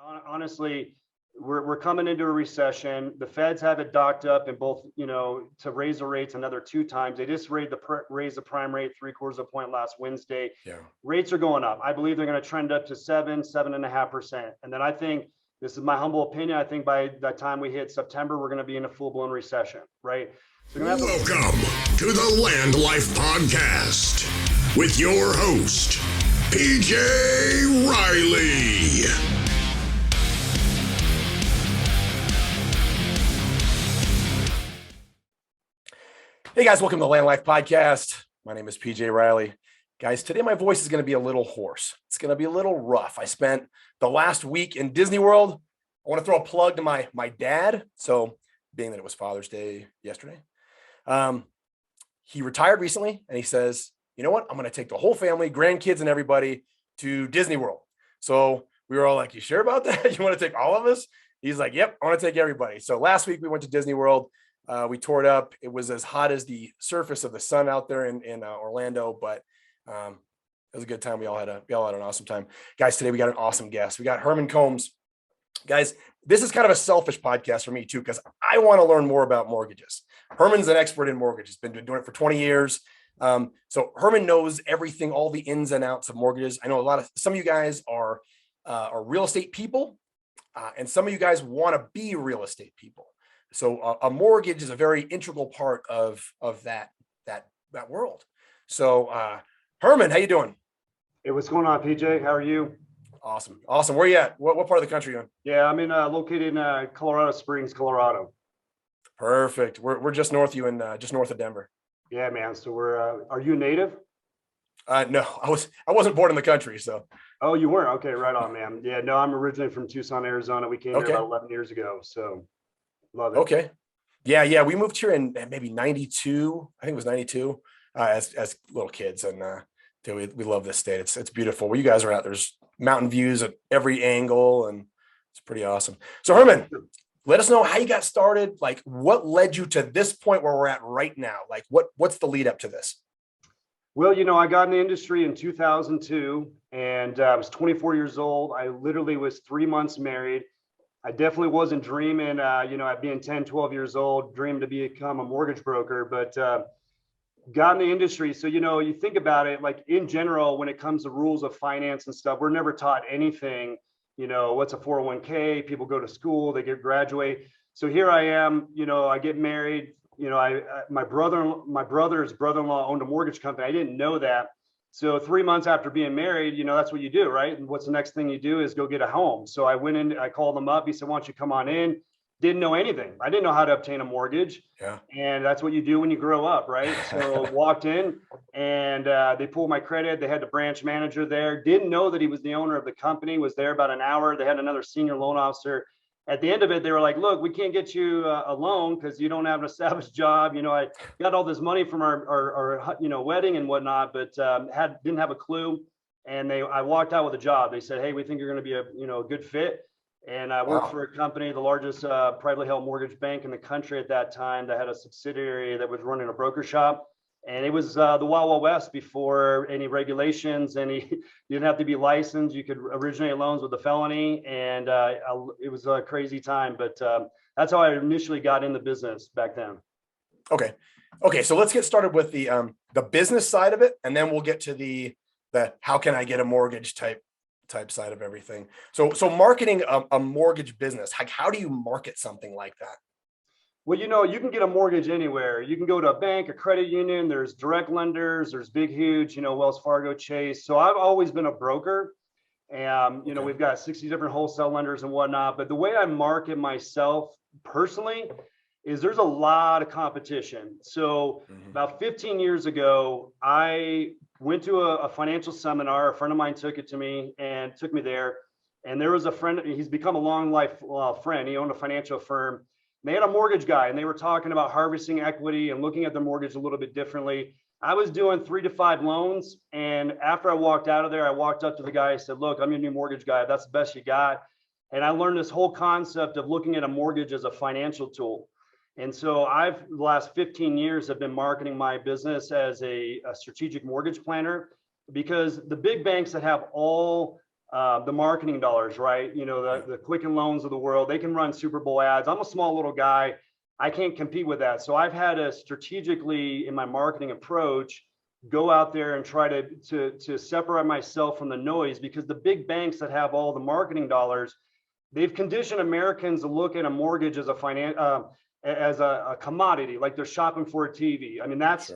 Honestly, we're coming into a recession. The Feds have it docked up in both, to raise the rates another 2 times. They just raised the prime rate 3/4 of a point last Wednesday. Yeah. Rates are going up. I believe they're going to trend up to 7.5%. And then I think, this is my humble opinion, I think by the time we hit September, we're going to be in a full-blown recession, right? So Welcome to the LandLife podcast with your host, PJ Riley. Hey guys, welcome to the LandLife podcast. My name is PJ Riley. Guys, today my voice is going to be a little hoarse. It's going to be a little rough. I spent the last week in Disney World. I want to throw a plug to my dad. So being that it was Father's Day yesterday, he retired recently and he says, you know what? I'm going to take the whole family, grandkids and everybody to Disney World. So we were all like, you sure about that? You want to take all of us? He's like, yep, I want to take everybody. So last week we went to Disney World. We tore it up. It was as hot as the surface of the sun out there in Orlando, but it was a good time. We all had an awesome time. Guys, today we got an awesome guest. We got Herman Combs. Guys, this is kind of a selfish podcast for me too, because I want to learn more about mortgages. Herman's an expert in mortgages. He's been doing it for 20 years. So Herman knows everything, all the ins and outs of mortgages. I know some of you guys are real estate people, and some of you guys want to be real estate people. So a mortgage is a very integral part of that world. So Herman, how you doing? Hey, what's going on, PJ? How are you? Awesome. Where you at? What part of the country are you in? Yeah, I'm located in Colorado Springs, Colorado. Perfect. We're just north of you and just north of Denver. Yeah, man. So are you a native? No, I wasn't born in the country, so. Oh, you weren't? Okay, right on, man. Yeah, no, I'm originally from Tucson, Arizona. We came here about 11 years ago, so love it. Okay. Yeah. We moved here in maybe 92. I think it was 92 as little kids. And we love this state. It's beautiful. Where you guys are at, there's mountain views at every angle and it's pretty awesome. So Herman, let us know how you got started. Like what led you to this point where we're at right now? Like what's the lead up to this? Well, I got in the industry in 2002 and I was 24 years old. I literally was 3 months married. I definitely wasn't dreaming, at being 10, 12 years old, dreaming to become a mortgage broker, but got in the industry. So, you think about it, like in general, when it comes to rules of finance and stuff, we're never taught anything, what's a 401k, people go to school, they graduate. So here I am, I get married, my brother's brother-in-law owned a mortgage company. I didn't know that. So 3 months after being married, that's what you do, right? And what's the next thing you do is go get a home. So I went in, I called him up. He said, why don't you come on in? Didn't know anything. I didn't know how to obtain a mortgage. Yeah. And that's what you do when you grow up, right? So walked in and they pulled my credit. They had the branch manager there. Didn't know that he was the owner of the company, was there about an hour. They had another senior loan officer. At the end of it, they were like, look, we can't get you a loan because you don't have an established job. I got all this money from our wedding and whatnot, but didn't have a clue. And I walked out with a job. They said, hey, we think you're going to be a good fit. And I worked for a company, the largest privately held mortgage bank in the country at that time, that had a subsidiary that was running a broker shop. And it was the Wild Wild West before any regulations, you didn't have to be licensed. You could originate loans with a felony. And it was a crazy time, but that's how I initially got in the business back then. Okay. So let's get started with the business side of it. And then we'll get to the how can I get a mortgage type side of everything. So marketing a mortgage business, how do you market something like that? Well, you can get a mortgage anywhere. You can go to a bank, a credit union. There's direct lenders. There's big, huge, Wells Fargo, Chase. So I've always been a broker. And, we've got 60 different wholesale lenders and whatnot. But the way I market myself personally is there's a lot of competition. So about 15 years ago, I went to a financial seminar. A friend of mine took me there. And there was a friend, he's become a long life friend. He owned a financial firm. They had a mortgage guy and they were talking about harvesting equity and looking at the mortgage a little bit differently. I was doing 3 to 5 loans. And after I walked out of there, I walked up to the guy and said, look, I'm your new mortgage guy. That's the best you got. And I learned this whole concept of looking at a mortgage as a financial tool. And so the last 15 years have been marketing my business as a strategic mortgage planner, because the big banks that have all the marketing dollars, right? You know, the Quicken Loans of the world, they can run Super Bowl ads. I'm a small little guy. I can't compete with that. So I've had to strategically, in my marketing approach, go out there and try to separate myself from the noise, because the big banks that have all the marketing dollars, they've conditioned Americans to look at a mortgage as a commodity, like they're shopping for a TV. I mean, that's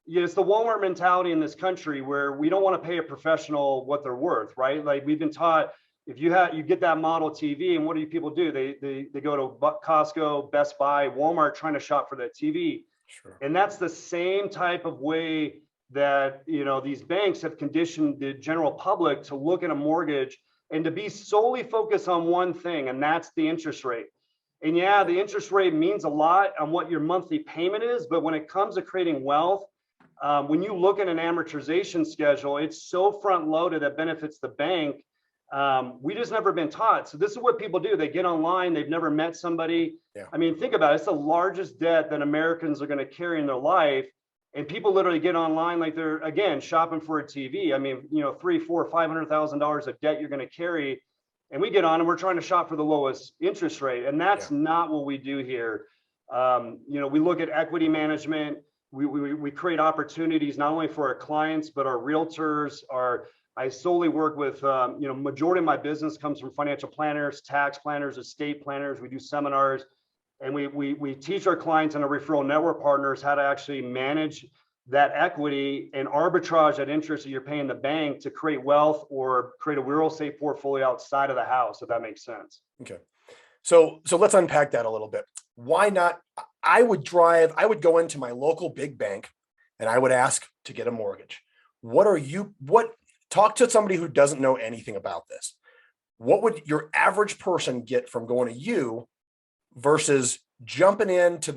it's the Walmart mentality in this country, where we don't want to pay a professional what they're worth, right? Like we've been taught, if you get that model TV, and what do people do? They go to Costco, Best Buy, Walmart, trying to shop for that TV. Sure. And that's the same type of way that, you know, these banks have conditioned the general public to look at a mortgage and to be solely focused on one thing, and that's the interest rate. And yeah, the interest rate means a lot on what your monthly payment is, but when it comes to creating wealth, when you look at an amortization schedule, it's so front loaded that benefits the bank. We just never been taught. So this is what people do. They get online, they've never met somebody. Yeah. I mean, think about it. It's the largest debt that Americans are going to carry in their life. And people literally get online like they're, again, shopping for a TV. I mean, you know, $300,000, $400,000, $500,000 of debt you're going to carry. And we get on and we're trying to shop for the lowest interest rate. And that's not what we do here. You know, we look at equity management. We create opportunities not only for our clients, but our realtors. I solely work with, you know, majority of my business comes from financial planners, tax planners, estate planners. We do seminars. And we teach our clients and our referral network partners how to actually manage that equity and arbitrage that interest that you're paying the bank to create wealth or create a real estate portfolio outside of the house, if that makes sense. Okay. So let's unpack that a little bit. Why not? I would go into my local big bank and I would ask to get a mortgage. Talk to somebody who doesn't know anything about this. What would your average person get from going to you versus jumping into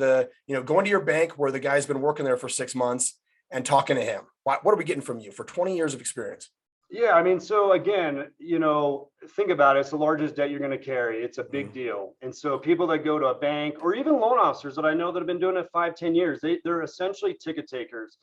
going to your bank where the guy's been working there for 6 months and talking to him? What are we getting from you for 20 years of experience? Yeah, I mean, so again, you know, think about it. It's the largest debt you're going to carry. It's a big deal. And so people that go to a bank, or even loan officers that I know that have been doing it 5-10 years, they're essentially ticket takers.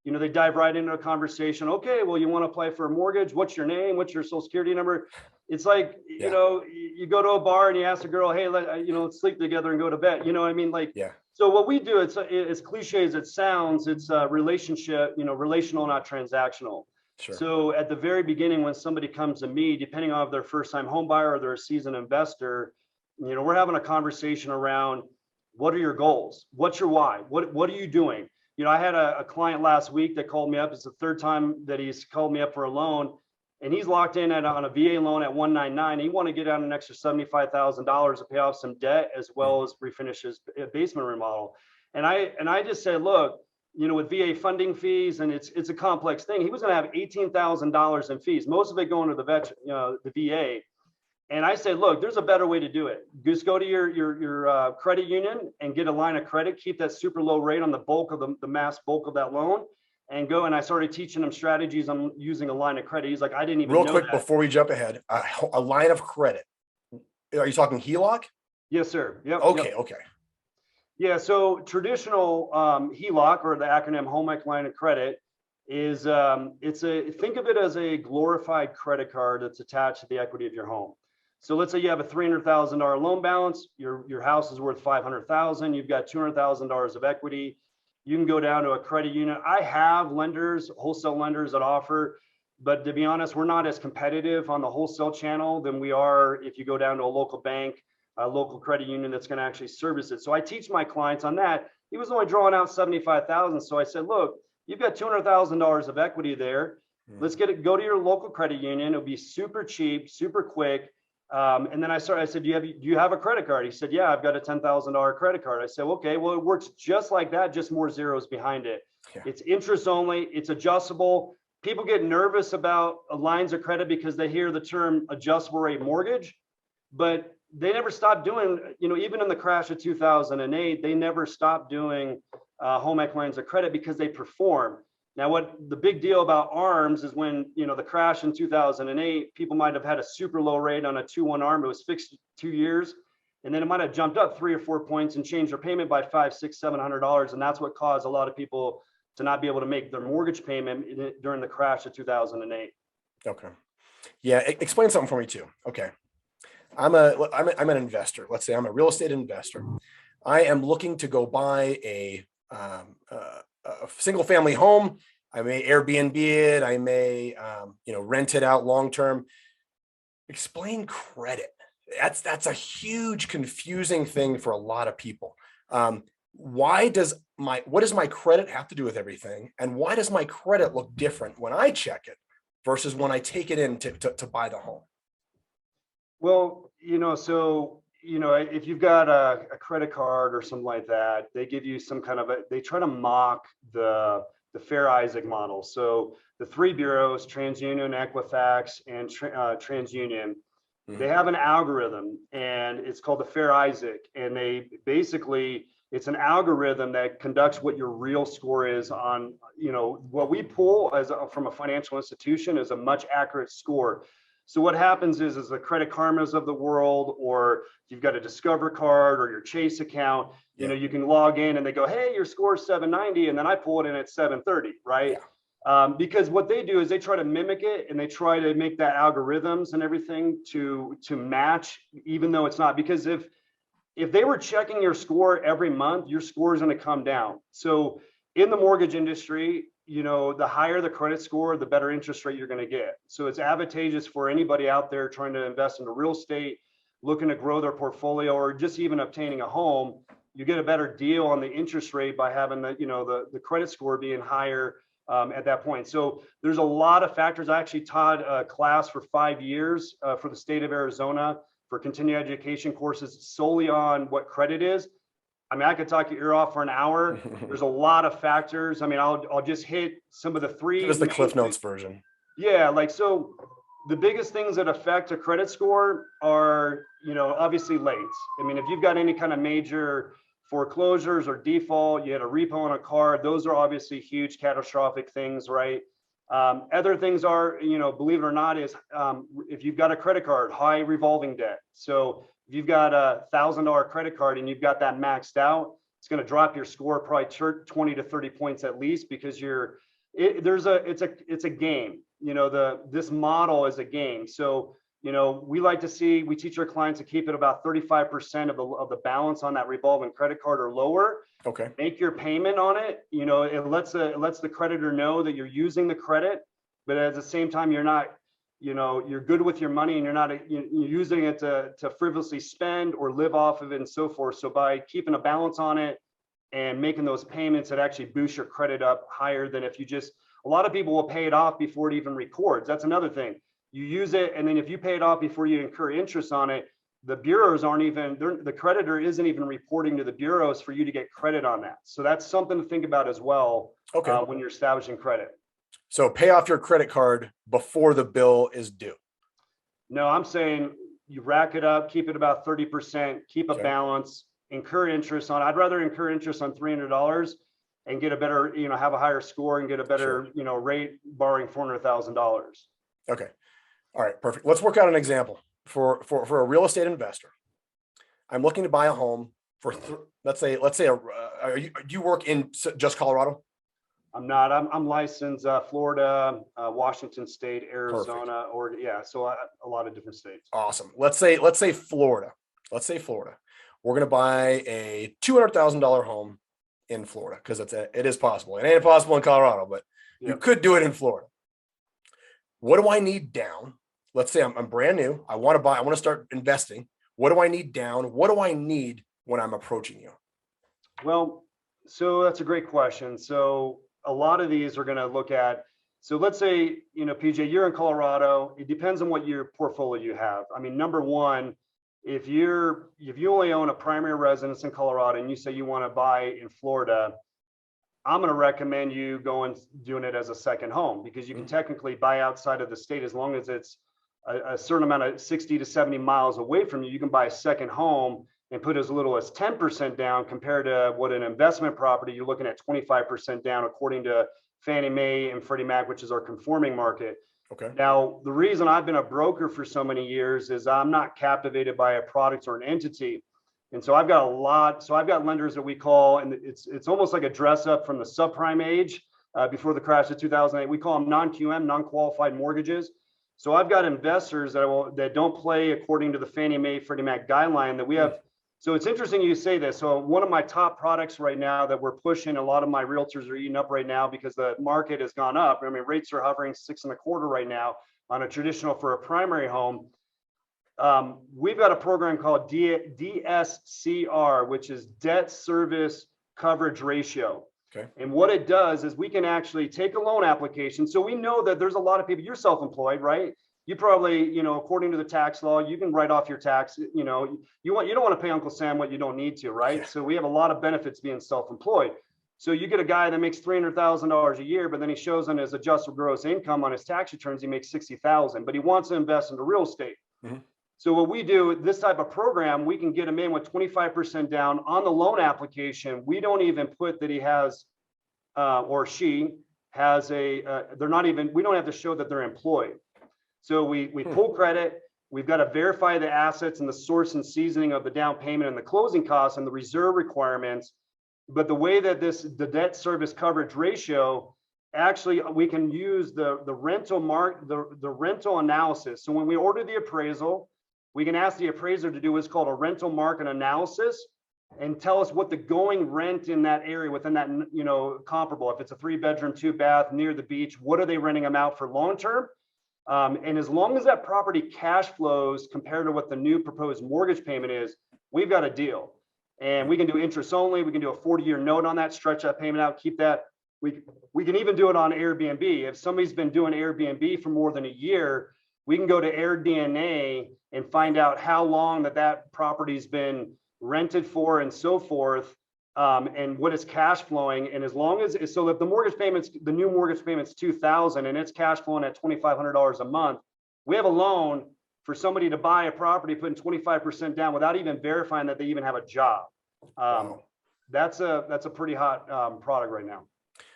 You know, they dive right into a conversation. Okay, well, you want to apply for a mortgage? What's your name? What's your social security number? It's like, you know, you go to a bar and you ask a girl, hey, let's sleep together and go to bed. You know what I mean? Like, so what we do, it's as cliche as it sounds, it's a relationship, you know, relational, not transactional. Sure. So at the very beginning, when somebody comes to me, depending on if they're a first-time home buyer or they're a seasoned investor, you know, we're having a conversation around, what are your goals? What's your why? What are you doing? You know, I had a client last week that called me up. It's the third time that he's called me up for a loan, and he's locked in on a VA loan at 199. He want to get out an extra $75,000 to pay off some debt, as well as refinish his basement remodel. And I just said, look, you know, with VA funding fees, and it's a complex thing. He was going to have $18,000 in fees, most of it going to the VA. And I said, look, there's a better way to do it. Just go to your credit union and get a line of credit, keep that super low rate on the bulk of the mass bulk of that loan, and go. And I started teaching him strategies on using a line of credit. He's like, I didn't even know that. Real quick, before we jump ahead, a line of credit. Are you talking HELOC? Yes, sir. Yep. Okay. Yep. Okay. Yeah. So traditional HELOC, or the acronym Home Equity Line of Credit, is think of it as a glorified credit card that's attached to the equity of your home. So let's say you have a $300,000 loan balance, your house is worth $500,000, you've got $200,000 of equity. You can go down to a credit union. I have lenders, wholesale lenders that offer, but to be honest, we're not as competitive on the wholesale channel than we are if you go down to a local bank, a local credit union that's going to actually service it. So I teach my clients on that. He was only drawing out $75,000. So I said, look, you've got $200,000 of equity there. Let's go to your local credit union. It'll be super cheap, super quick. And then I said, do you have a credit card? He said, yeah, I've got a $10,000 credit card. I said, okay, well, it works just like that, just more zeros behind it. Yeah. It's interest only, it's adjustable. People get nervous about lines of credit because they hear the term adjustable rate mortgage, but they never stopped doing, you know, even in the crash of 2008, they never stopped doing home equity lines of credit because they perform. Now, what the big deal about ARMs is when, you know, the crash in 2008, people might have had a super low rate on a 2-1 ARM. It was fixed 2 years, and then it might have jumped up 3 or 4 points and changed their payment by $500, $600, $700. And that's what caused a lot of people to not be able to make their mortgage payment during the crash of 2008. Okay. Yeah, explain something for me too. Okay, I'm an investor. Let's say I'm a real estate investor. I am looking to go buy a single family home. I may Airbnb it. I may rent it out long term. Explain credit. That's a huge confusing thing for a lot of people. What does my credit have to do with everything? And why does my credit look different when I check it versus when I take it in to buy the home? Well, if you've got a credit card or something like that, they give you some kind of they try to mock the Fair Isaac model. So the three bureaus, TransUnion, Equifax, and TransUnion, they have an algorithm, and it's called the Fair Isaac. And they basically, it's an algorithm that conducts what your real score is on, what we pull from a financial institution is a much accurate score. So what happens is the Credit Karmas of the world, or if you've got a Discover card or your Chase account, you can log in and they go, hey, your score is 790. And then I pull it in at 730, right? Yeah. Because what they do is they try to mimic it, and they try to make that algorithms and everything to match, even though it's not. Because if they were checking your score every month, your score is going to come down. So in the mortgage industry, the higher the credit score, the better interest rate you're going to get. So it's advantageous for anybody out there trying to invest into real estate, looking to grow their portfolio, or just even obtaining a home. You get a better deal on the interest rate by having the credit score being higher at that point. So there's a lot of factors. I actually taught a class for 5 years for the state of Arizona for continuing education courses solely on what credit is. I mean, I could talk your ear off for an hour. There's a lot of factors. I mean, I'll just hit some of the three. Give us the Cliff Notes version. Yeah, so the biggest things that affect a credit score are, obviously late. I mean, if you've got any kind of major foreclosures or default, you had a repo on a car, those are obviously huge catastrophic things, right? Other things are, believe it or not, is if you've got a credit card, high revolving debt. So if you've got $1,000 credit card and you've got that maxed out, it's going to drop your score probably 20 to 30 points at least, because it's a game. This model is a game. So we teach our clients to keep it about 35% of the balance on that revolving credit card or lower. Okay. Make your payment on it. It lets the creditor know that you're using the credit, but at the same time, you're not, you're good with your money, and you're not you're using it to frivolously spend or live off of it and so forth. So by keeping a balance on it and making those payments, it actually boosts your credit up higher than if you just, a lot of people will pay it off before it even records. That's another thing. You use it, and then if you pay it off before you incur interest on it, the bureaus the creditor isn't even reporting to the bureaus for you to get credit on that. So that's something to think about as well. Okay. When you're establishing credit. So pay off your credit card before the bill is due. No, I'm saying you rack it up, keep it about 30%, keep a balance, incur interest on. I'd rather incur interest on $300 and get a better, have a higher score and get a better, rate, borrowing $400,000. Okay. All right, perfect. Let's work out an example for a real estate investor. I'm looking to buy a home for, let's say, do you work in just Colorado? I'm not. I'm licensed Florida, Washington State, Arizona, Oregon. Yeah, so a lot of different states. Awesome. Let's say Florida. We're going to buy a $200,000 home in Florida, because it is possible. It ain't possible in Colorado, but you could do it in Florida. What do I need down? Let's say I'm brand new. I want to start investing. What do I need down? What do I need when I'm approaching you? Well, so that's a great question. So a lot of these are going to look at, so let's say, PJ, you're in Colorado. It depends on what your portfolio you have. I mean, number one, if you only own a primary residence in Colorado and you say you want to buy in Florida, I'm going to recommend you doing it as a second home, because you can technically buy outside of the state as long as it's a certain amount of 60 to 70 miles away from you. You can buy a second home and put as little as 10% down, compared to what an investment property, you're looking at 25% down, according to Fannie Mae and Freddie Mac, which is our conforming market. Okay. Now, the reason I've been a broker for so many years is I'm not captivated by a product or an entity. And so I've got lenders that we call, and it's almost like a dress up from the subprime age before the crash of 2008. We call them non-QM, non-qualified mortgages. So I've got investors that don't play according to the Fannie Mae, Freddie Mac guideline that we have. So it's interesting you say this. So one of my top products right now that we're pushing, a lot of my realtors are eating up right now because the market has gone up. I mean, rates are hovering 6.25 right now on a traditional for a primary home. We've got a program called DSCR, which is debt service coverage ratio. Okay. And what it does is we can actually take a loan application. So we know that there's a lot of people, you're self-employed, right? You probably, according to the tax law, you can write off your tax. You don't want to pay Uncle Sam what you don't need to, right? Yeah. So we have a lot of benefits being self-employed. So you get a guy that makes $300,000 a year, but then he shows on his adjusted gross income on his tax returns, he makes $60,000, but he wants to invest into real estate. Mm-hmm. So what we do, this type of program, we can get him in with 25% down on the loan application. We don't even put that he has or she has we don't have to show that they're employed. So we pull credit. We've got to verify the assets and the source and seasoning of the down payment and the closing costs and the reserve requirements. But the way that the debt service coverage ratio, actually, we can use the rental analysis. So when we order the appraisal, we can ask the appraiser to do what's called a rental market analysis and tell us what the going rent in that area within that, comparable. If it's a 3-bedroom, 2-bath near the beach, what are they renting them out for long term? And as long as that property cash flows compared to what the new proposed mortgage payment is, we've got a deal. And we can do interest only. We can do a 40-year note on that, stretch that payment out, keep that. We can even do it on Airbnb. If somebody's been doing Airbnb for more than a year, we can go to AirDNA and find out how long that property's been rented for and so forth, and what is cash flowing. And as long as, so if the new mortgage payment's $2,000 and it's cash flowing at $2,500 a month, we have a loan for somebody to buy a property, putting 25% down without even verifying that they even have a job. Wow. That's a pretty hot product right now.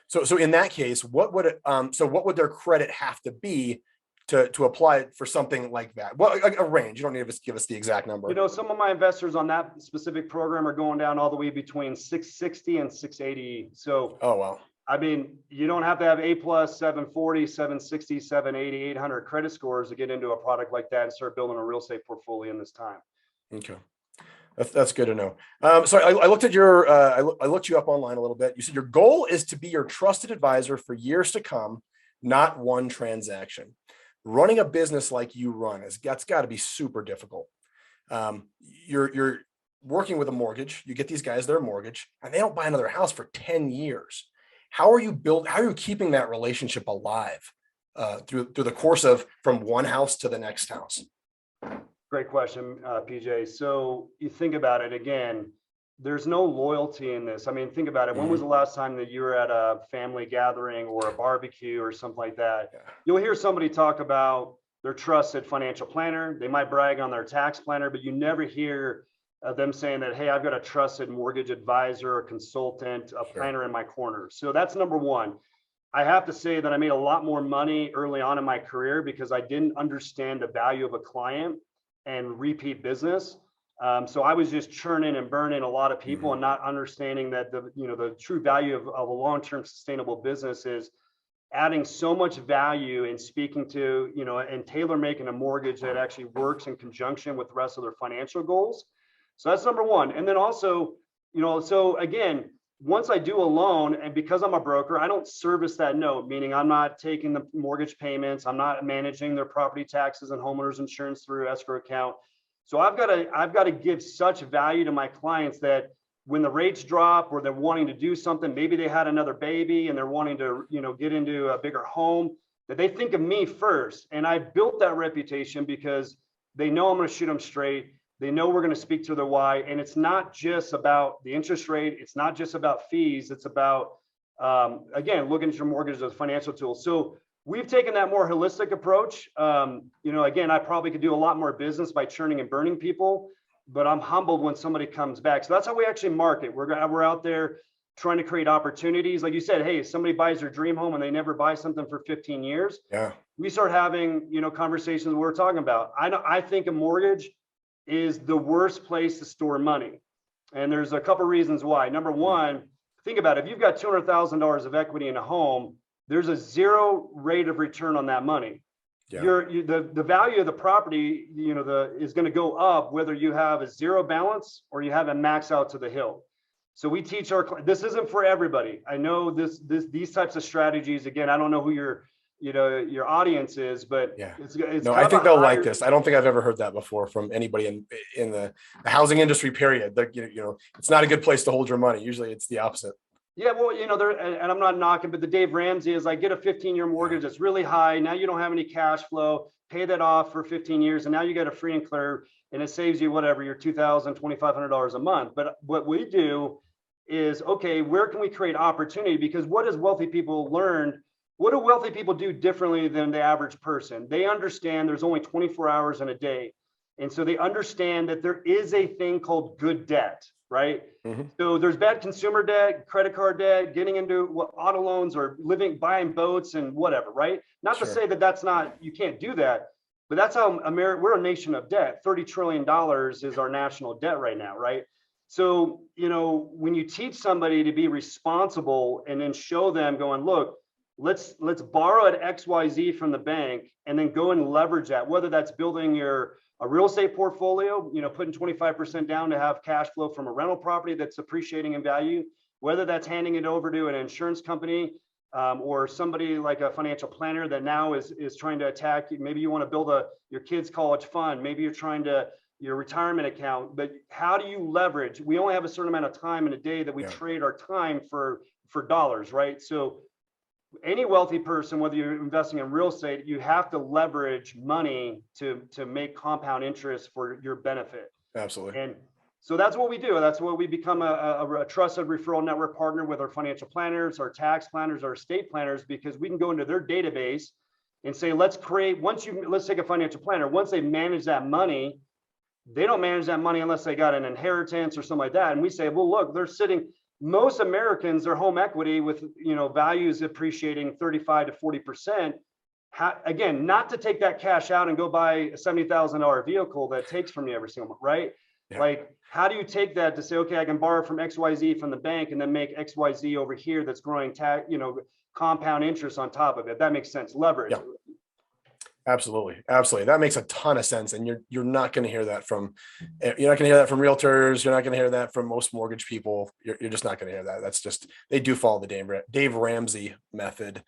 So in that case, what would their credit have to be to apply it for something like that? Well, a range. You don't need to give us the exact number. Some of my investors on that specific program are going down all the way between 660 and 680. So, oh, wow. I mean, you don't have to have A+, 740, 760, 780, 800 credit scores to get into a product like that and start building a real estate portfolio in this time. Okay. That's good to know. So I looked at I looked you up online a little bit. You said your goal is to be your trusted advisor for years to come, not one transaction. Running a business like you run that's got to be super difficult. You're working with a mortgage. You get these guys their mortgage, and they don't buy another house for 10 years. How are you keeping that relationship alive through the course of from one house to the next house? Great question, PJ. So you think about it again, there's no loyalty in this. I mean, think about it. When was the last time that you were at a family gathering or a barbecue or something like that? Yeah. You'll hear somebody talk about their trusted financial planner. They might brag on their tax planner, but you never hear them saying that, hey, I've got a trusted mortgage advisor, a consultant, a planner in my corner. So that's number one. I have to say that I made a lot more money early on in my career because I didn't understand the value of a client and repeat business. So I was just churning and burning a lot of people and not understanding that the true value of a long-term sustainable business is adding so much value in speaking to, and tailor making a mortgage that actually works in conjunction with the rest of their financial goals. So that's number one. And then also, so again, once I do a loan, and because I'm a broker, I don't service that note, meaning I'm not taking the mortgage payments. I'm not managing their property taxes and homeowners insurance through escrow account. So I've got to give such value to my clients that when the rates drop or they're wanting to do something, maybe they had another baby and they're wanting to, get into a bigger home, that they think of me first. And I built that reputation because they know I'm going to shoot them straight. They know we're going to speak to their why. And it's not just about the interest rate. It's not just about fees. It's about, again, looking at your mortgage as a financial tool. So we've taken that more holistic approach. Again, I probably could do a lot more business by churning and burning people, but I'm humbled when somebody comes back. So that's how we actually market. We're out there trying to create opportunities. Like you said, hey, if somebody buys their dream home and they never buy something for 15 years, we start having, conversations we're talking about. I think a mortgage is the worst place to store money. And there's a couple reasons why. Number one, think about it. If you've got $200,000 of equity in a home, there's a 0 rate of return on that money. Yeah. The value of the property, is going to go up whether you have a zero balance or you have a max out to the hill. So we teach this isn't for everybody. I know these types of strategies, again, I don't know who your audience is, but yeah, it's no, I think they'll like this. I don't think I've ever heard that before from anybody in the housing industry, period. It's not a good place to hold your money. Usually it's the opposite. Yeah, well, and I'm not knocking, but the Dave Ramsey is like, get a 15-year mortgage that's really high. Now you don't have any cash flow, pay that off for 15 years. And now you get a free and clear, and it saves you whatever, your $2,000, $2,500 a month. But what we do is, okay, where can we create opportunity? Because what has wealthy people learned? What do wealthy people do differently than the average person? They understand there's only 24 hours in a day. And so they understand that there is a thing called good debt, right? Mm-hmm. So there's bad consumer debt, credit card debt, getting into auto loans or buying boats and whatever, right? Not to say that you can't do that, but that's how we're a nation of debt. $30 trillion is our national debt right now, right? So, when you teach somebody to be responsible and then show them going, look, let's borrow at XYZ from the bank and then go and leverage that, whether that's building a real estate portfolio, putting 25% down to have cash flow from a rental property that's appreciating in value, whether that's handing it over to an insurance company or somebody like a financial planner that now is trying to attack. Maybe you want to build your kid's college fund. Maybe you're trying to your retirement account, but how do you leverage? We only have a certain amount of time in a day that we trade our time for dollars, right? So any wealthy person, whether you're investing in real estate, you have to leverage money to make compound interest for your benefit. Absolutely. And so that's what we do. That's what we become a trusted referral network partner with our financial planners, our tax planners, our estate planners, because we can go into their database and say, let's take a financial planner. Once they manage that money, they don't manage that money unless they got an inheritance or something like that. And we say, well, look, most Americans, their home equity with, values appreciating 35 to 40%. Again, not to take that cash out and go buy a $70,000 vehicle that takes from you every single month, right? Yeah. Like, how do you take that to say, okay, I can borrow from XYZ from the bank and then make XYZ over here that's growing compound interest on top of it? That makes sense. Leverage. Yeah. Absolutely. That makes a ton of sense. And you're not going to hear that from realtors. You're not going to hear that from most mortgage people. You're just not going to hear that. That's just, they do follow the Dave Ramsey method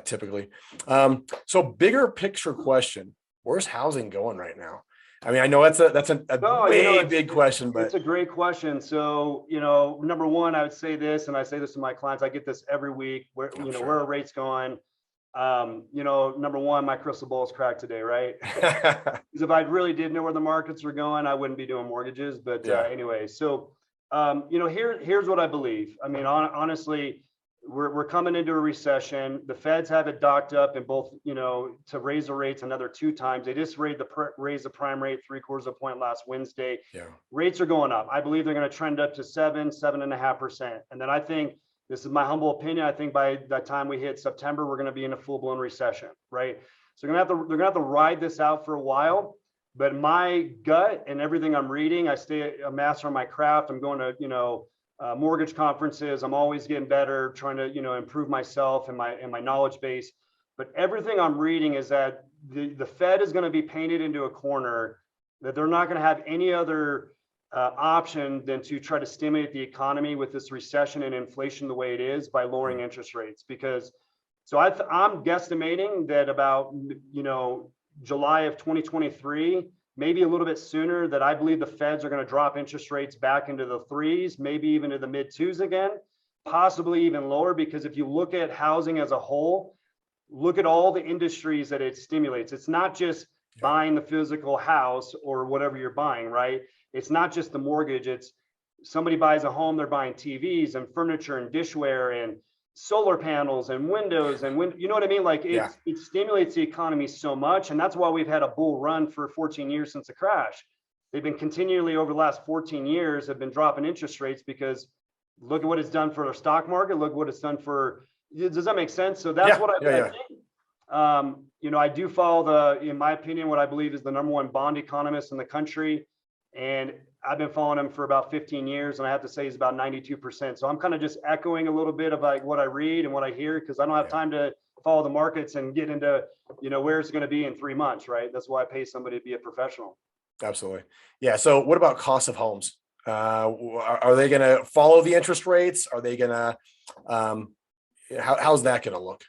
typically. So bigger picture question, where's housing going right now? I mean, I know that's a big question, but it's a great question. So, number one, I would say this, and I say this to my clients, I get this every week, where are rates going? Number one, my crystal ball is cracked today, right? Because if I really did know where the markets were going, I wouldn't be doing mortgages. But anyway, so here's what I believe. I mean, honestly, we're coming into a recession. The Feds have it docked up in both, to raise the rates another 2 times. They just raised the prime rate 0.75 point last Wednesday. Yeah. Rates are going up. I believe they're going to trend up to 7.5%. And then I think, this is my humble opinion, I think by the time we hit September, we're going to be in a full-blown recession, right? So they're going to have to ride this out for a while. But my gut and everything I'm reading, I stay a master of my craft. I'm going to, mortgage conferences. I'm always getting better, trying to, improve myself and my knowledge base. But everything I'm reading is that the Fed is going to be painted into a corner, that they're not going to have any other option than to try to stimulate the economy with this recession and inflation the way it is by lowering interest rates. Because I'm guesstimating that about July of 2023, maybe a little bit sooner, that I believe the Feds are going to drop interest rates back into the 3s, maybe even to the mid 2s again, possibly even lower. Because if you look at housing as a whole, look at all the industries that it stimulates. It's not just buying the physical house or whatever you're buying, right? It's not just the mortgage. It's somebody buys a home, they're buying TVs and furniture and dishware and solar panels and windows and you know what I mean? Like it stimulates the economy so much. And that's why we've had a bull run for 14 years since the crash. They've been continually over the last 14 years have been dropping interest rates, because look at what it's done for the stock market. Look what it's done for, does that make sense? So that's what I think. I do follow in my opinion, what I believe is the number one bond economist in the country. And I've been following him for about 15 years, and I have to say he's about 92%. So I'm kind of just echoing a little bit of like what I read and what I hear, because I don't have time to follow the markets and get into, where it's going to be in 3 months, right? That's why I pay somebody to be a professional. Absolutely. Yeah. So what about cost of homes? Are they going to follow the interest rates? Are they going to, how's that going to look?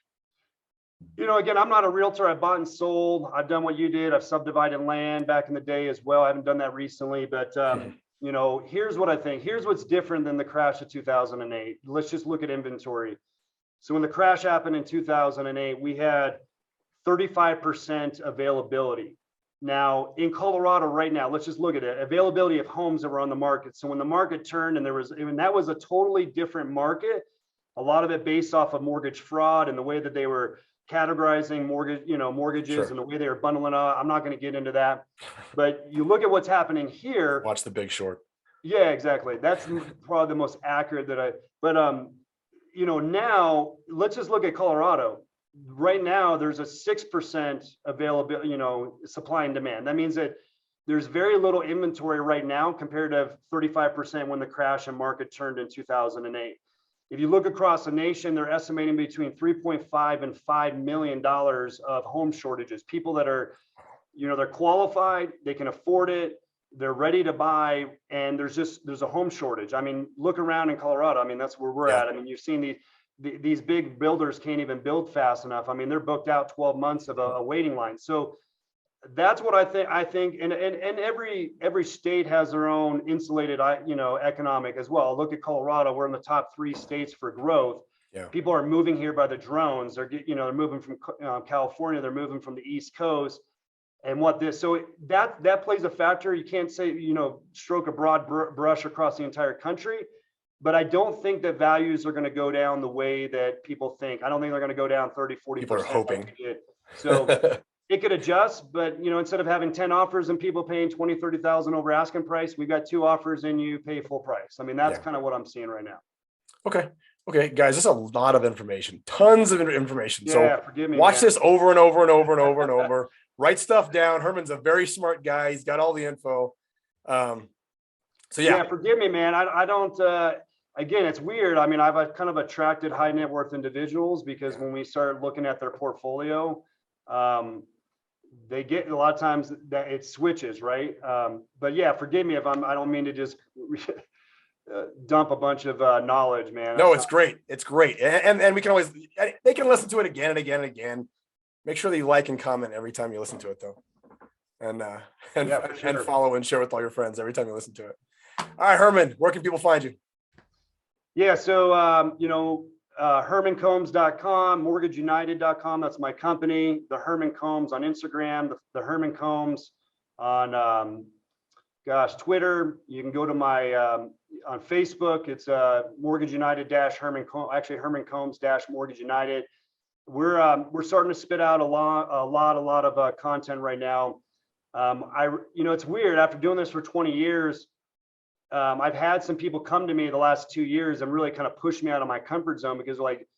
Again, I'm not a realtor. I bought and sold. I've done what you did. I've subdivided land back in the day as well. I haven't done that recently, but here's what I think. Here's what's different than the crash of 2008. Let's just look at inventory. So when the crash happened in 2008, we had 35% availability. Now in Colorado right now, let's just look at it. Availability of homes that were on the market. So when the market turned and that was a totally different market, a lot of it based off of mortgage fraud and the way that they were categorizing mortgages Sure. and the way they were bundling up. I'm not going to get into that, but you look at what's happening here. Watch The Big Short. Yeah, exactly. That's probably the most accurate but now let's just look at Colorado. Right now, there's a 6% availability, supply and demand. That means that there's very little inventory right now compared to 35% when the crash and market turned in 2008. If you look across the nation, they're estimating between $3.5 and $5 million of home shortages. People that are, they're qualified, they can afford it, they're ready to buy, and there's a home shortage. I mean, look around in Colorado. I mean, that's where we're at. I mean, you've seen these big builders can't even build fast enough. I mean, they're booked out 12 months of a waiting line. So that's what I think, and every state has their own insulated, economic as well. Look at Colorado. We're in the top 3 states for growth. Yeah. People are moving here by the drones. They're moving from California. They're moving from the East Coast. And so that plays a factor. You can't say, stroke a broad brush across the entire country. But I don't think that values are going to go down the way that people think. I don't think they're going to go down 30, 40%. People are hoping. So it could adjust, but instead of having 10 offers and people paying 20, 30,000 over asking price, we've got 2 offers and you pay full price. I mean, that's kind of what I'm seeing right now. Okay. Okay, guys, this is a lot of information, tons of information. Yeah, so forgive me, watch man. this over and over and over and over and over. Write stuff down. Herman's a very smart guy. He's got all the info. So yeah, forgive me, man. I don't, again, it's weird. I mean, I've kind of attracted high net worth individuals because when we start looking at their portfolio, they get a lot of times that it switches, right? But yeah, forgive me if I don't mean to just dump a bunch of knowledge, man. No, it's great. It's great. And we can always, they can listen to it again and again and again. Make sure that you like and comment every time you listen to it though. And follow and share with all your friends every time you listen to it. All right, Herman, where can people find you? Yeah, so HermanCombs.com, MortgageUnited.com. That's my company. The Herman Combs on Instagram. The Herman Combs on Twitter. You can go to my on Facebook. It's Mortgage United Herman Combs Mortgage United. We're starting to spit out a lot of content right now. It's weird after doing this for 20 years. I've had some people come to me the last 2 years and really kind of push me out of my comfort zone because like,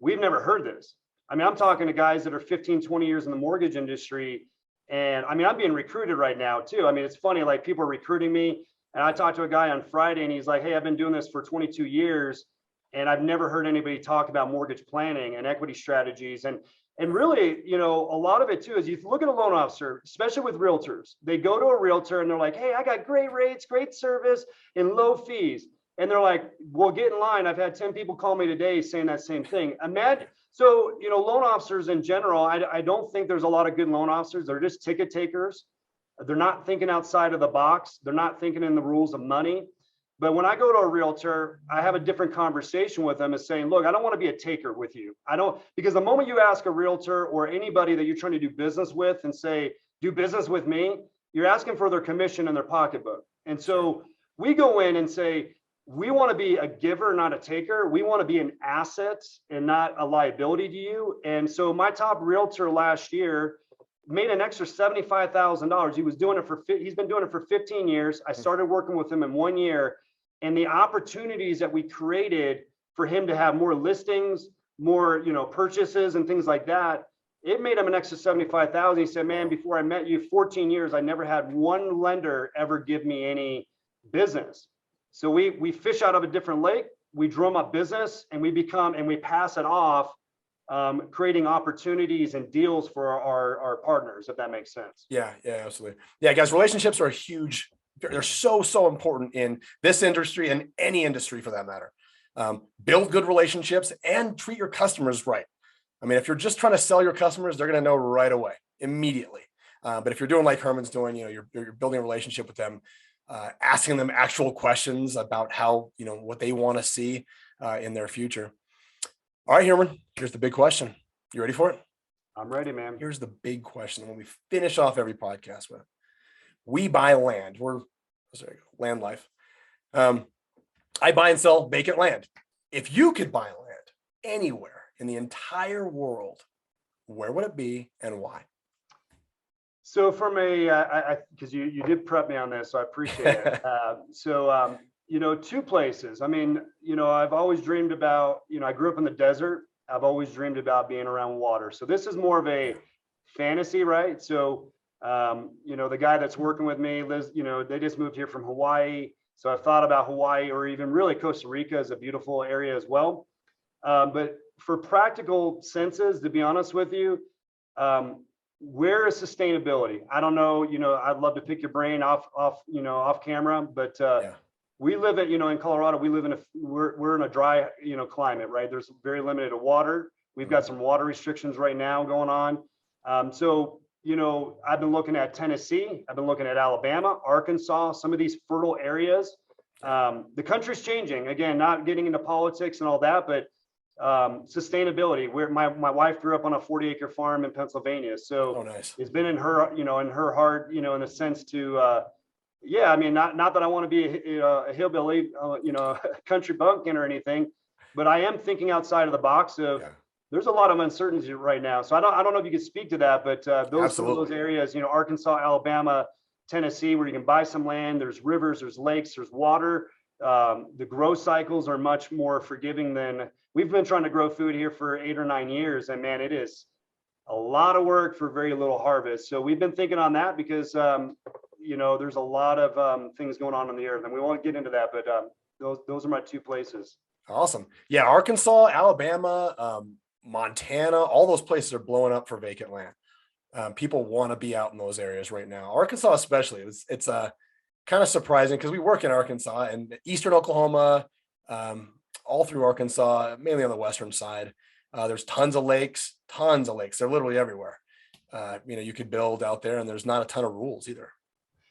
we've never heard this. I mean, I'm talking to guys that are 15, 20 years in the mortgage industry. And I mean, I'm being recruited right now too. I mean, it's funny, like people are recruiting me and I talked to a guy on Friday and he's like, hey, I've been doing this for 22 years and I've never heard anybody talk about mortgage planning and equity strategies. And really, a lot of it too is you look at a loan officer, especially with realtors, they go to a realtor and they're like, hey, I got great rates, great service and low fees. And they're like, well, get in line. I've had 10 people call me today saying that same thing. Imagine, so, loan officers in general, I don't think there's a lot of good loan officers. They're just ticket takers. They're not thinking outside of the box. They're not thinking in the rules of money. But when I go to a realtor, I have a different conversation with them as saying, look, I don't want to be a taker with you. Because the moment you ask a realtor or anybody that you're trying to do business with and say, do business with me, you're asking for their commission in their pocketbook. And so we go in and say, we want to be a giver, not a taker. We want to be an asset and not a liability to you. And so my top realtor last year made an extra $75,000. He's been doing it for 15 years. I started working with him in 1 year. And the opportunities that we created for him to have more listings, more, purchases and things like that, it made him an extra $75,000. He said, man, before I met you 14 years, I never had one lender ever give me any business. So we fish out of a different lake, we drum up business and we pass it off creating opportunities and deals for our partners, if that makes sense. Yeah, absolutely. Yeah, guys, relationships are huge. They're so important in this industry and any industry for that matter. Build good relationships and treat your customers right. I mean, if you're just trying to sell your customers, they're going to know right away, immediately. But if you're doing like Herman's doing, you're building a relationship with them, asking them actual questions about how, what they want to see in their future. All right, Herman, here's the big question. You ready for it? I'm ready, man. Here's the big question when we finish off every podcast with. We buy land. LandLife. I buy and sell vacant land. If you could buy land anywhere in the entire world, where would it be and why? So from because you did prep me on this, so I appreciate it. Two places. I mean, I've always dreamed about, I grew up in the desert. I've always dreamed about being around water. So this is more of a fantasy, right? So, the guy that's working with me lives, they just moved here from Hawaii. So I've thought about Hawaii, or even really Costa Rica is a beautiful area as well. But for practical senses, to be honest with you, where is sustainability? I don't know, I'd love to pick your brain off camera, but we live in Colorado, we're in a dry, climate, right? There's very limited water. We've got some water restrictions right now going on. I've been looking at Tennessee, I've been looking at Alabama, Arkansas, some of these fertile areas. The country's changing, again, not getting into politics and all that, but sustainability. Where my wife grew up on a 40-acre farm in Pennsylvania, so nice. It's been in her heart, in a sense to I mean, not that I want to be a hillbilly, country bumpkin or anything, but I am thinking outside of the box of there's a lot of uncertainty right now. So I don't know if you could speak to that, but those areas, Arkansas, Alabama, Tennessee, where you can buy some land, there's rivers, there's lakes, there's water. The growth cycles are much more forgiving than we've been trying to grow food here for 8 or 9 years. And man, it is a lot of work for very little harvest. So we've been thinking on that because, there's a lot of things going on the earth, and we won't get into that, but those are my two places. Awesome. Yeah. Arkansas, Alabama, Montana, all those places are blowing up for vacant land. People want to be out in those areas right now. Arkansas, especially, it's kind of surprising because we work in Arkansas and eastern Oklahoma, all through Arkansas, mainly on the western side. There's tons of lakes. They're literally everywhere. You could build out there, and there's not a ton of rules either.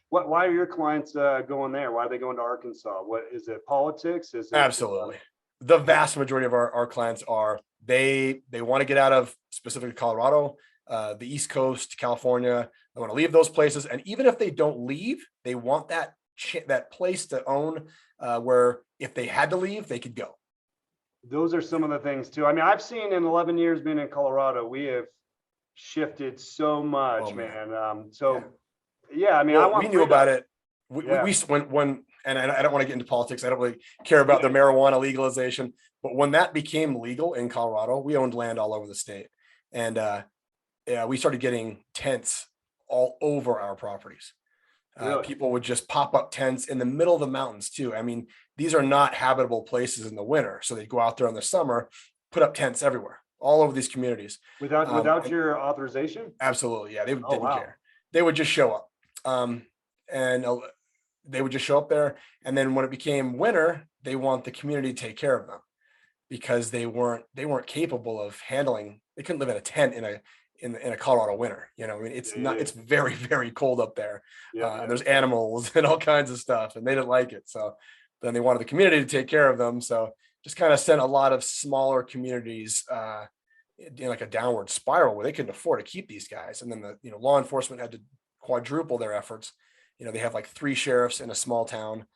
Why are your clients going there? Why are they going to Arkansas? What is it? Politics? Is it, absolutely. The vast majority of our clients are they want to get out of specifically Colorado, the East Coast, California. They want to leave those places, and even if they don't leave, they want that place to own where if they had to leave, they could go. Those are some of the things too. I mean, I've seen in 11 years being in Colorado, we have shifted so much, man. I mean, we knew about it. We when and I don't want to get into politics. I don't really care about the marijuana legalization, but when that became legal in Colorado, we owned land all over the state, and we started getting tents all over our properties. Really? People would just pop up tents in the middle of the mountains too. I mean, these are not habitable places in the winter, so they'd go out there in the summer, put up tents everywhere, all over these communities. Without your authorization? Absolutely, yeah. They didn't care. They would just show up. And they would just show up there. And then when it became winter, they want the community to take care of them because they weren't capable of handling. They couldn't live in a tent in a Colorado winter. I mean, it's very, very cold up there. And there's animals and all kinds of stuff, and they didn't like it. So then they wanted the community to take care of them. So just kind of sent a lot of smaller communities in like a downward spiral where they couldn't afford to keep these guys. And then the law enforcement had to quadruple their efforts. They have like 3 sheriffs in a small town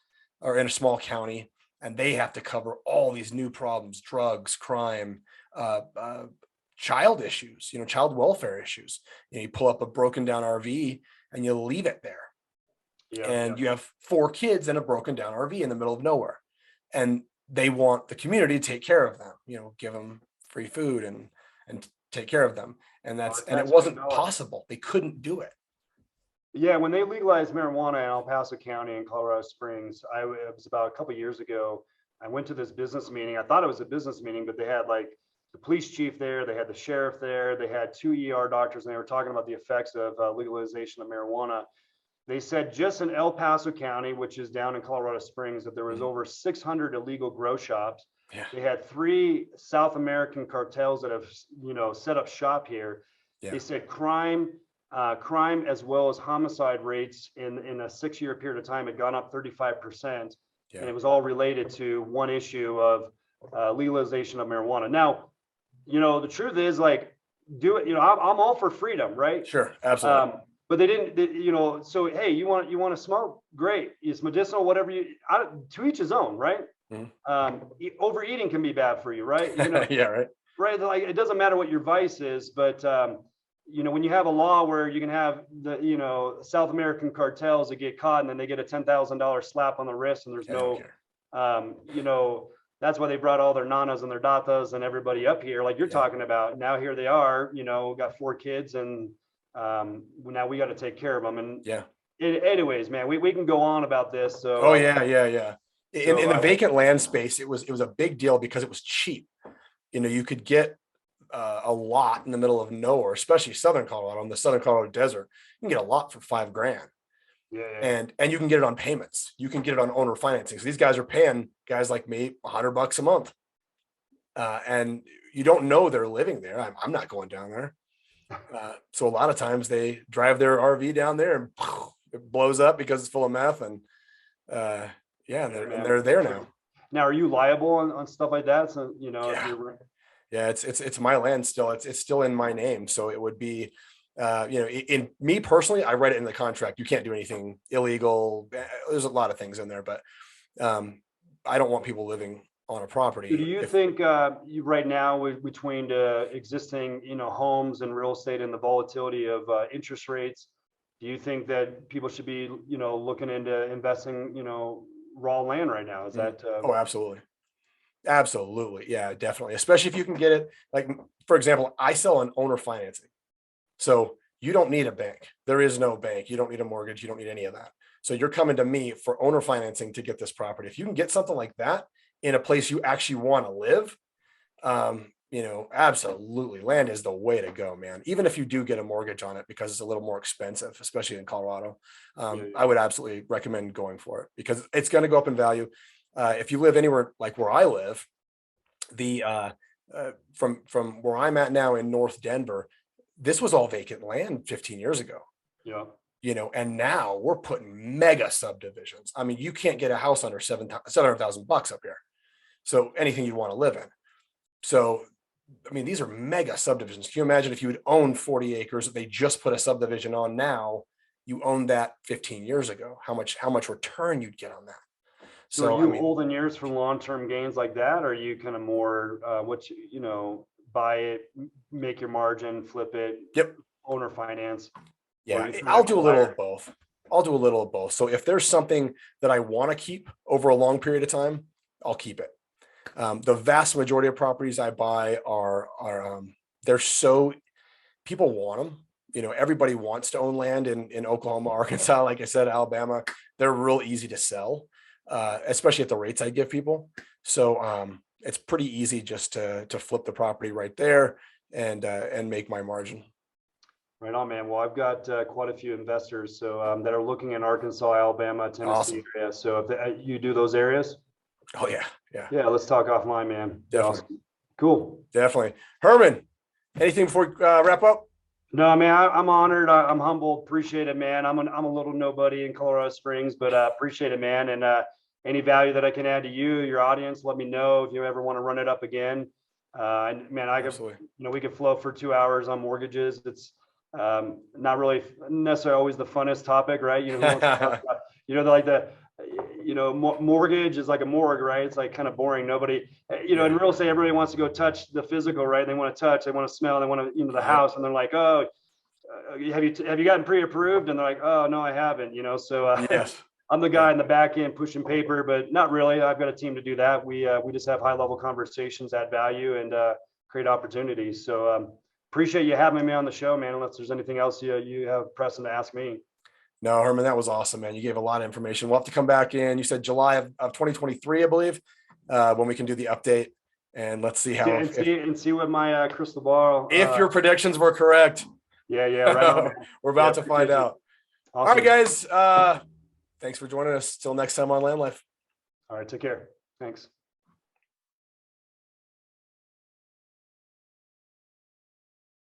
or in a small county, and they have to cover all these new problems: drugs, crime, child issues, child welfare issues. You pull up a broken down RV and you leave it there. You have 4 kids in a broken down RV in the middle of nowhere, and they want the community to take care of them, give them free food and take care of them. And and it wasn't possible. They couldn't do it. Yeah, when they legalized marijuana in El Paso County in Colorado Springs, it was about a couple of years ago. I went to this business meeting. I thought it was a business meeting, but they had like the police chief there, they had the sheriff there, they had 2 ER doctors, and they were talking about the effects of legalization of marijuana. They said just in El Paso County, which is down in Colorado Springs, that there was over 600 illegal grow shops. Yeah. They had 3 South American cartels that have, set up shop here. Yeah. They said crime as well as homicide rates in a 6-year period of time had gone up 35%. Yeah. And it was all related to one issue of legalization of marijuana. Now, the truth is, like, do it. I'm all for freedom, right? Sure, absolutely. But they didn't, so, hey, you want to smoke? Great. It's medicinal, whatever to each his own, right? Mm-hmm. Overeating can be bad for you, right? Yeah, right. Right. Like, it doesn't matter what your vice is, but, when you have a law where you can have the, South American cartels that get caught and then they get a $10,000 slap on the wrist and there's that's why they brought all their nanas and their datas and everybody up here, like you're talking about. Now here they are, got 4 kids and now we got to take care of them. And anyways, man, we can go on about this. So in the vacant land space, it was a big deal because it was cheap. You could get a lot in the middle of nowhere, especially Southern Colorado, in the Southern Colorado desert. You can get a lot for $5,000. And you can get it on payments. You can get it on owner financing. So these guys are paying guys like me $100 a month. And you don't know they're living there. I'm not going down there. So a lot of times they drive their RV down there and it blows up because it's full of meth. And they're there now. Now, are you liable on stuff like that? So, it's my land still. It's still in my name. So it would be, in me personally, I read it in the contract. You can't do anything illegal. There's a lot of things in there, but I don't want people living on a property. Do you think you right now between the existing, homes and real estate and the volatility of interest rates, do you think that people should be, looking into investing, raw land right now? Is that? Oh, absolutely. Absolutely. Yeah, definitely. Especially if you can get it. Like, for example, I sell an owner financing. So you don't need a bank. There is no bank. You don't need a mortgage. You don't need any of that. So you're coming to me for owner financing to get this property. If you can get something like that in a place you actually want to live, absolutely. Land is the way to go, man. Even if you do get a mortgage on it because it's a little more expensive, especially in Colorado, I would absolutely recommend going for it because it's going to go up in value. If you live anywhere like where I live, from where I'm at now in North Denver, this was all vacant land 15 years ago. And now we're putting mega subdivisions. I mean, you can't get a house under $700,000 up here. So anything you'd want to live in. So, I mean, these are mega subdivisions. Can you imagine if you would own 40 acres that they just put a subdivision on now, you owned that 15 years ago, how much return you'd get on that. So are you holding yours for long-term gains like that? Or are you kind of more, buy it, make your margin, flip it, owner finance? Yeah, I'll do a little of both. So if there's something that I want to keep over a long period of time, I'll keep it. The vast majority of properties I buy are they're so people want them. Everybody wants to own land in Oklahoma, Arkansas, like I said, Alabama. They're real easy to sell, especially at the rates I give people. So it's pretty easy just to flip the property right there and make my margin. Right on, man. Well, I've got quite a few investors that are looking in Arkansas, Alabama, Tennessee area. So if you do those areas. Oh yeah. Let's talk offline, man. Definitely. Awesome. Cool. Definitely. Herman, anything before we wrap up? No, man, I'm honored. I'm humbled. Appreciate it, man. I'm a little nobody in Colorado Springs, but appreciate it, man. And any value that I can add to you, your audience, let me know if you ever want to run it up again. And man, we could flow for 2 hours on mortgages. It's not really necessarily always the funnest topic, right? Mortgage is like a morgue, right? It's like kind of boring. Nobody, in real estate, everybody wants to go touch the physical, right? They want to touch, they want to smell, they want to, the house, and they're like, oh, have you gotten pre-approved? And they're like, oh, no, I haven't, So yes. I'm the guy in the back end pushing paper, but not really. I've got a team to do that. We just have high level conversations, add value, and create opportunities. So appreciate you having me on the show, man. Unless there's anything else you have pressing to ask me. No, Herman, that was awesome, man. You gave a lot of information. We'll have to come back in. You said July of 2023, I believe, when we can do the update and let's see how see what my crystal ball. If your predictions were correct. Yeah, right on. We're about to find out. Awesome. All right, guys. Thanks for joining us. Till next time on LandLife. All right, take care. Thanks.